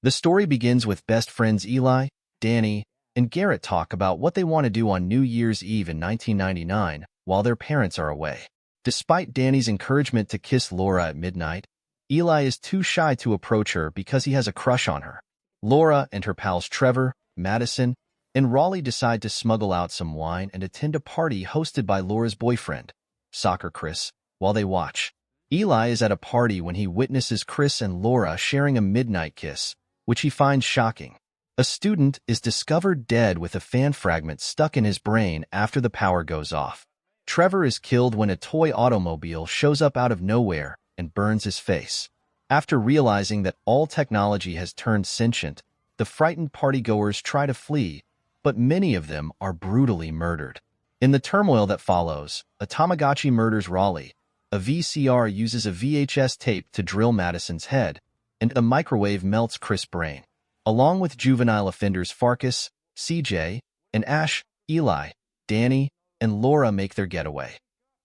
The story begins with best friends Eli, Danny, and Garrett talk about what they want to do on New Year's Eve in 1999 while their parents are away. Despite Danny's encouragement to kiss Laura at midnight, Eli is too shy to approach her because he has a crush on her. Laura and her pals Trevor, Madison, and Raleigh decide to smuggle out some wine and attend a party hosted by Laura's boyfriend, Soccer Chris, while they watch. Eli is at a party when he witnesses Chris and Laura sharing a midnight kiss, which he finds shocking. A student is discovered dead with a fan fragment stuck in his brain after the power goes off. Trevor is killed when a toy automobile shows up out of nowhere and burns his face. After realizing that all technology has turned sentient, the frightened partygoers try to flee, but many of them are brutally murdered. In the turmoil that follows, a Tamagotchi murders Raleigh, a VCR uses a VHS tape to drill Madison's head, and a microwave melts Chris' brain. Along with juvenile offenders Farkas, CJ, and Ash, Eli, Danny, and Laura make their getaway.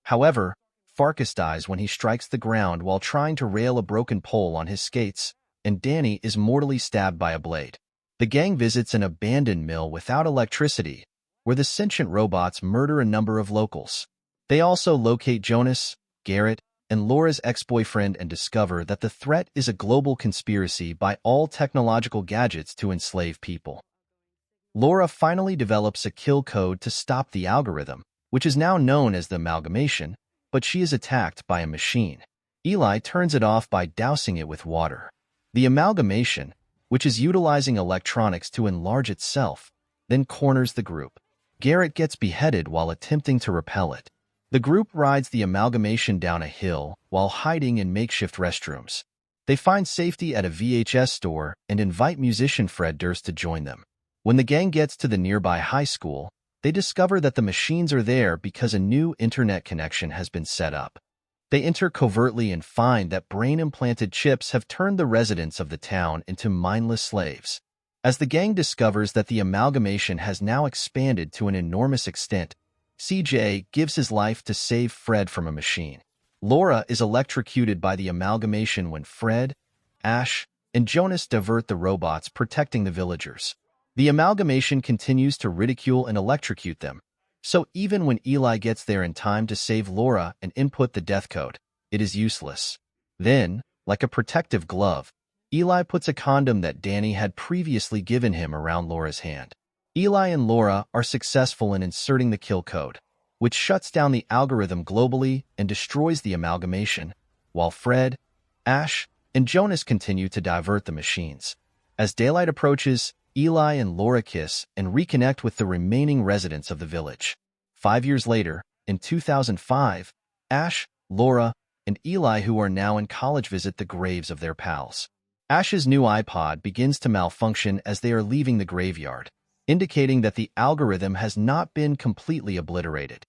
However, Farkas dies when he strikes the ground while trying to rail a broken pole on his skates, and Danny is mortally stabbed by a blade. The gang visits an abandoned mill without electricity, where the sentient robots murder a number of locals. They also locate Jonas, Garrett, and Laura's ex-boyfriend and discover that the threat is a global conspiracy by all technological gadgets to enslave people. Laura finally develops a kill code to stop the algorithm, which is now known as the amalgamation, but she is attacked by a machine. Eli turns it off by dousing it with water. The amalgamation, which is utilizing electronics to enlarge itself, then corners the group. Garrett gets beheaded while attempting to repel it. The group rides the amalgamation down a hill while hiding in makeshift restrooms. They find safety at a VHS store and invite musician Fred Durst to join them. When the gang gets to the nearby high school, they discover that the machines are there because a new internet connection has been set up. They enter covertly and find that brain-implanted chips have turned the residents of the town into mindless slaves. As the gang discovers that the amalgamation has now expanded to an enormous extent, CJ gives his life to save Fred from a machine. Laura is electrocuted by the amalgamation when Fred, Ash, and Jonas divert the robots, protecting the villagers. The amalgamation continues to ridicule and electrocute them, so even when Eli gets there in time to save Laura and input the death code, it is useless. Then, like a protective glove, Eli puts a condom that Danny had previously given him around Laura's hand. Eli and Laura are successful in inserting the kill code, which shuts down the algorithm globally and destroys the amalgamation, while Fred, Ash, and Jonas continue to divert the machines. As daylight approaches, Eli and Laura kiss and reconnect with the remaining residents of the village. 5 years later, in 2005, Ash, Laura, and Eli, who are now in college, visit the graves of their pals. Ash's new iPod begins to malfunction as they are leaving the graveyard, indicating that the algorithm has not been completely obliterated.